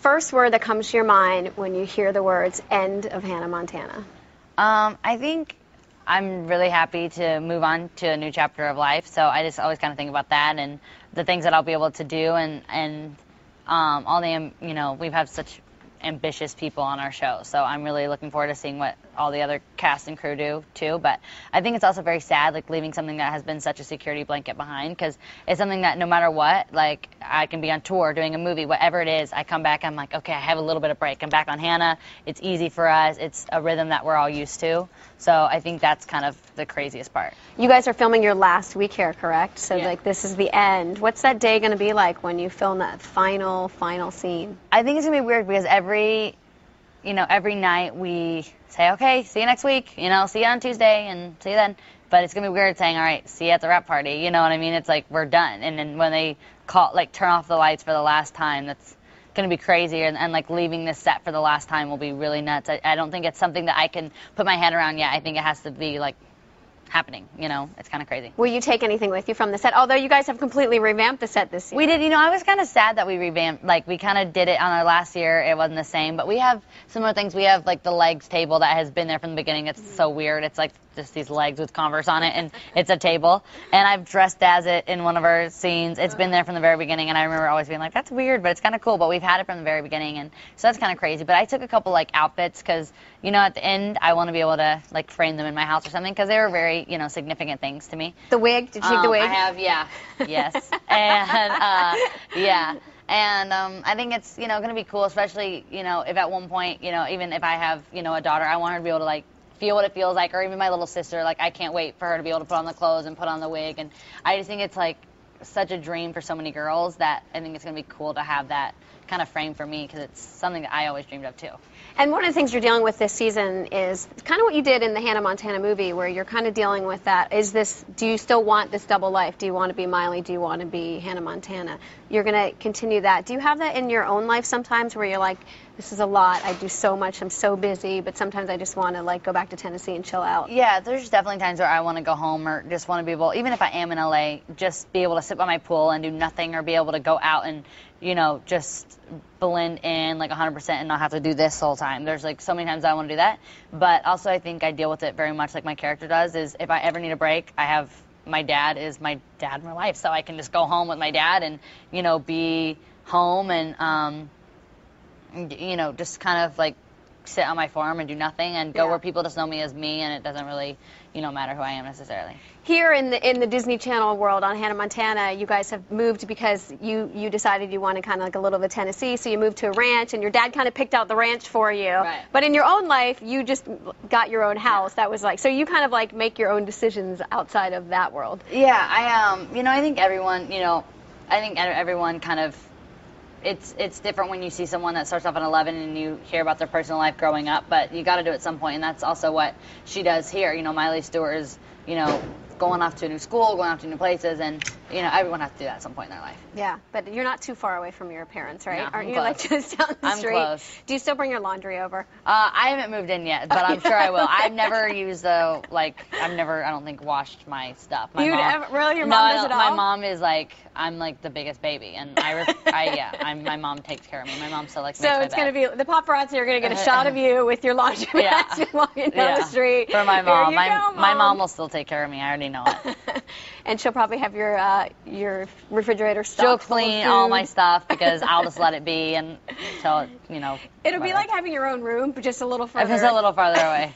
first word that comes to your mind when you hear the words "end of Hannah Montana"? I think I'm really happy to move on to a new chapter of life. So I just always kind of think about that and the things that I'll be able to do, and all the, we've had such ambitious people on our show. So I'm really looking forward to seeing what all the other cast and crew do too. But I think it's also very sad, like leaving something that has been such a security blanket behind, because it's something that no matter what, like I can be on tour doing a movie, whatever it is, I come back, I'm like, okay, I have a little bit of break. I'm back on Hannah. It's easy for us. It's a rhythm that we're all used to. So I think that's kind of the craziest part. You guys are filming your last week here, correct? So Yeah. like this is the end. What's that day going to be like when you film that final scene? I think it's going to be weird because every night we say, okay, see you next week, see you on Tuesday and see you then. But it's going to be weird saying, all right, see you at the wrap party. You know what I mean? It's like, we're done. And then when they turn off the lights for the last time, that's going to be crazy. And like leaving this set for the last time will be really nuts. I don't think it's something that I can put my head around yet. I think it has to be like happening, it's kind of crazy. Will you take anything with you from the set? Although you guys have completely revamped the set this year. We did, I was kind of sad that we revamped, like we kind of did it on our last year, it wasn't the same, but we have similar things. We have like the legs table that has been there from the beginning. It's so weird. It's like just these legs with Converse on it, and it's a table. And I've dressed as it in one of our scenes. It's been there from the very beginning, and I remember always being like, that's weird, but it's kind of cool. But we've had it from the very beginning, and so that's kind of crazy. But I took a couple like outfits because, at the end, I want to be able to like frame them in my house or something because they were very, significant things to me. The wig? Did you take the wig? I have, yeah. Yes. And, yeah. And I think it's, going to be cool, especially, if at one point, even if I have, a daughter, I want her to be able to, like, feel what it feels like, or even my little sister, like, I can't wait for her to be able to put on the clothes and put on the wig. And I just think it's, like, such a dream for so many girls that I think it's going to be cool to have that kind of frame for me because it's something that I always dreamed of, too. And one of the things you're dealing with this season is kind of what you did in the Hannah Montana movie, where you're kind of dealing with that. Do you still want this double life? Do you want to be Miley? Do you want to be Hannah Montana? You're going to continue that. Do you have that in your own life sometimes where you're like, this is a lot, I do so much, I'm so busy, but sometimes I just want to like go back to Tennessee and chill out? Yeah, there's definitely times where I want to go home or just want to be able, even if I am in LA, just be able to sit by my pool and do nothing, or be able to go out and, just blend in like 100% and not have to do this the whole time. There's like so many times I want to do that, but also I think I deal with it very much like my character does, is if I ever need a break, my dad is my dad in my life, so I can just go home with my dad and, be home and, just kind of like sit on my farm and do nothing and go where people just know me as me, and it doesn't really, matter who I am necessarily. Here in the Disney Channel world on Hannah Montana, you guys have moved because you decided you wanted kind of like a little bit of Tennessee, so you moved to a ranch, and your dad kind of picked out the ranch for you. Right. But in your own life, you just got your own house. That was like, so you kind of like make your own decisions outside of that world. Yeah, I think everyone kind of, it's different when you see someone that starts off at 11 and you hear about their personal life growing up, but you got to do it at some point, and that's also what she does here. Miley Stewart is, going off to a new school, going off to new places, and, everyone has to do that at some point in their life. Yeah, but you're not too far away from your parents, right? No, Aren't you close. like just down the street? I'm close. Do you still bring your laundry over? I haven't moved in yet, but I'm sure I will. I've never used I don't think, washed my stuff. Really? Your mom does it all? My mom is like, I'm like the biggest baby, and my mom takes care of me. My mom still likes So it's going to be, the paparazzi are going to get a shot of you with your laundry basket walking down the street. For my mom. Mom. My mom will still take care of me. I already know it. And she'll probably have your refrigerator stocked. She'll clean all my stuff because I'll just let it be until, It'll be like having your own room, but just a little further. Just a little farther away.